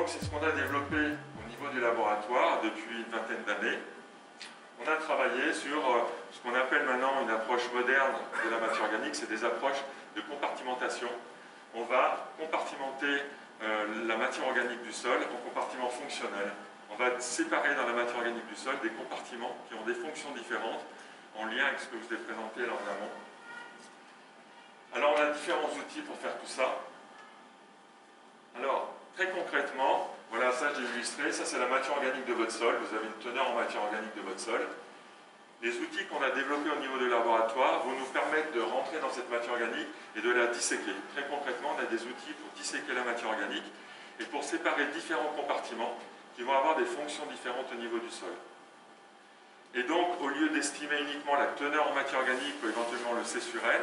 C'est ce qu'on a développé au niveau du laboratoire depuis une vingtaine d'années. On a travaillé sur ce qu'on appelle maintenant une approche moderne de la matière organique, c'est des approches de compartimentation. On va compartimenter la matière organique du sol en compartiments fonctionnels. On va séparer dans la matière organique du sol des compartiments qui ont des fonctions différentes en lien avec ce que je vous ai présenté là en amont. Alors on a différents outils pour faire tout ça. Alors, très concrètement, voilà, ça j'ai illustré, ça c'est la matière organique de votre sol, vous avez une teneur en matière organique de votre sol. Les outils qu'on a développés au niveau du laboratoire vont nous permettre de rentrer dans cette matière organique et de la disséquer. Très concrètement, on a des outils pour disséquer la matière organique et pour séparer différents compartiments qui vont avoir des fonctions différentes au niveau du sol. Et donc, au lieu d'estimer uniquement la teneur en matière organique ou éventuellement le C sur N,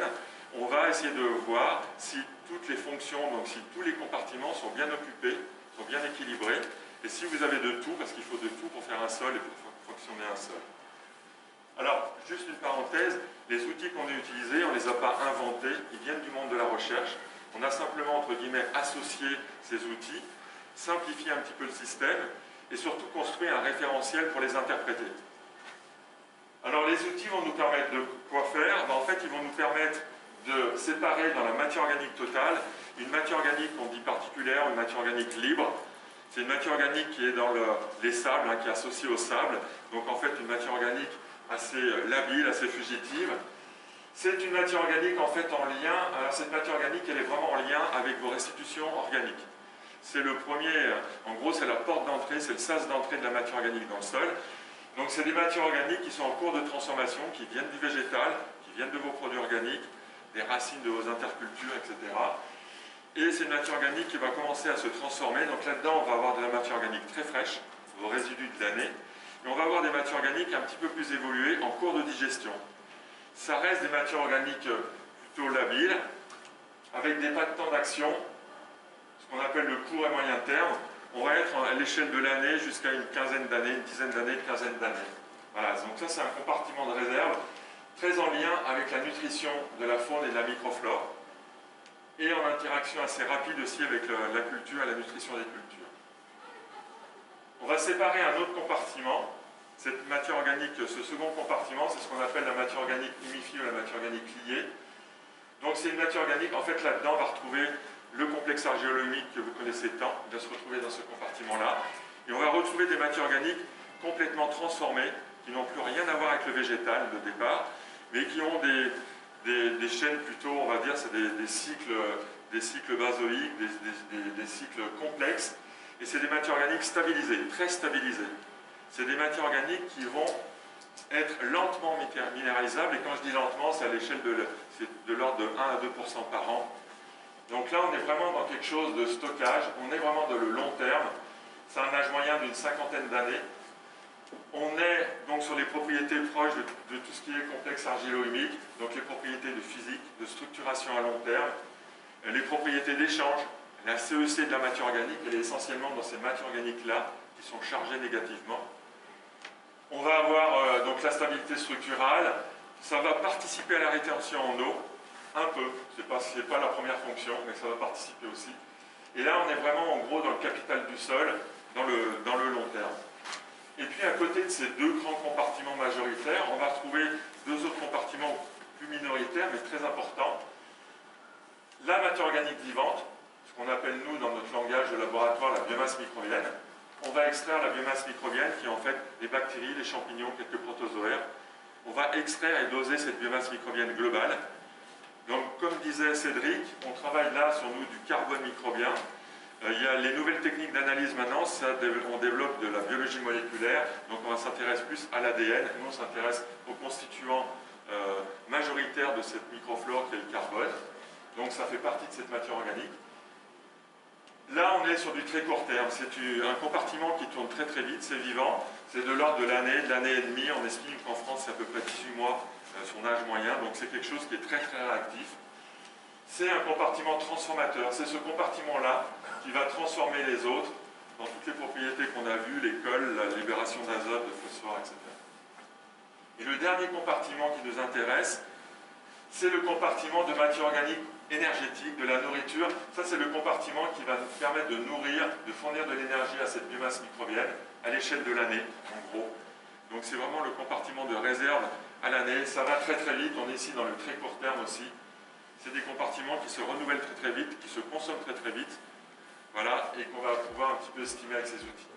on va essayer de voir si toutes les fonctions, donc si tous les compartiments sont bien occupés, sont bien équilibrés, et si vous avez de tout, parce qu'il faut de tout pour faire un sol et pour fonctionner un sol. Alors, juste une parenthèse, les outils qu'on a utilisés, on ne les a pas inventés, ils viennent du monde de la recherche. On a simplement, entre guillemets, associé ces outils, simplifié un petit peu le système, et surtout construit un référentiel pour les interpréter. Alors, les outils vont nous permettre de quoi faire? En fait, ils vont nous permettre de séparer dans la matière organique totale une matière organique qu'on dit particulière, une matière organique libre. C'est une matière organique qui est dans les sables, qui est associée au sable. Donc en fait une matière organique assez labile, assez fugitive. C'est une matière organique en fait en lien, alors cette matière organique elle est vraiment en lien avec vos restitutions organiques. C'est le premier, en gros c'est la porte d'entrée, c'est le sas d'entrée de la matière organique dans le sol. Donc c'est des matières organiques qui sont en cours de transformation, qui viennent du végétal, qui viennent de vos produits organiques, des racines de vos intercultures, etc. Et c'est une matière organique qui va commencer à se transformer. Donc là-dedans, on va avoir de la matière organique très fraîche, vos résidus de l'année. Et on va avoir des matières organiques un petit peu plus évoluées en cours de digestion. Ça reste des matières organiques plutôt labiles, avec des pas de temps d'action, ce qu'on appelle le court et moyen terme. On va être à l'échelle de l'année jusqu'à une quinzaine d'années, une dizaine d'années, une quinzaine d'années. Voilà, donc ça c'est un compartiment de réserve très en lien avec la nutrition de la faune et de la microflore, et en interaction assez rapide aussi avec la culture et la nutrition des cultures. On va séparer un autre compartiment. Cette matière organique, ce second compartiment, c'est ce qu'on appelle la matière organique humifiée ou la matière organique liée. Donc c'est une matière organique, en fait là-dedans on va retrouver le complexe argilo-humique que vous connaissez tant, il va se retrouver dans ce compartiment-là. Et on va retrouver des matières organiques complètement transformées, qui n'ont plus rien à voir avec le végétal de départ, mais qui ont des chaînes plutôt, on va dire, c'est des cycles basoïques, des cycles complexes, et c'est des matières organiques stabilisées, très stabilisées. C'est des matières organiques qui vont être lentement minéralisables, et quand je dis lentement, c'est à l'échelle de l'ordre de 1 à 2% par an. Donc là, on est vraiment dans quelque chose de stockage, on est vraiment dans le long terme, c'est un âge moyen d'une cinquantaine d'années. On est donc sur les propriétés proches de tout ce qui est complexe argilo-humique, donc les propriétés de physique, de structuration à long terme, les propriétés d'échange. La CEC de la matière organique, elle est essentiellement dans ces matières organiques-là qui sont chargées négativement. On va avoir donc la stabilité structurale, ça va participer à la rétention en eau, un peu, c'est pas la première fonction, mais ça va participer aussi. Et là, on est vraiment en gros dans le capital du sol, dans le long terme. Et puis à côté de ces deux grands compartiments majoritaires, on va retrouver deux autres compartiments plus minoritaires mais très importants. La matière organique vivante, ce qu'on appelle nous dans notre langage de laboratoire la biomasse microbienne. On va extraire la biomasse microbienne qui est en fait les bactéries, les champignons, quelques protozoaires. On va extraire et doser cette biomasse microbienne globale. Donc comme disait Cédric, on travaille là sur nous du carbone microbien. Il y a les nouvelles techniques d'analyse maintenant, on développe de la biologie moléculaire, donc on s'intéresse plus à l'ADN, nous on s'intéresse aux constituants majoritaires de cette microflore qui est le carbone, donc ça fait partie de cette matière organique. Là on est sur du très court terme, c'est un compartiment qui tourne très très vite, c'est vivant, c'est de l'ordre de l'année et demie, on estime qu'en France c'est à peu près 18 mois son âge moyen, donc c'est quelque chose qui est très très réactif. C'est un compartiment transformateur, c'est ce compartiment-là qui va transformer les autres dans toutes les propriétés qu'on a vues, les cols, la libération d'azote, de phosphore, etc. Et le dernier compartiment qui nous intéresse, c'est le compartiment de matière organique énergétique, de la nourriture. Ça, c'est le compartiment qui va nous permettre de nourrir, de fournir de l'énergie à cette biomasse microbienne à l'échelle de l'année, en gros. Donc c'est vraiment le compartiment de réserve à l'année. Ça va très très vite, on est ici dans le très court terme aussi. C'est des compartiments qui se renouvellent très très vite, qui se consomment très très vite. Voilà, et qu'on va pouvoir un petit peu estimer avec ces outils.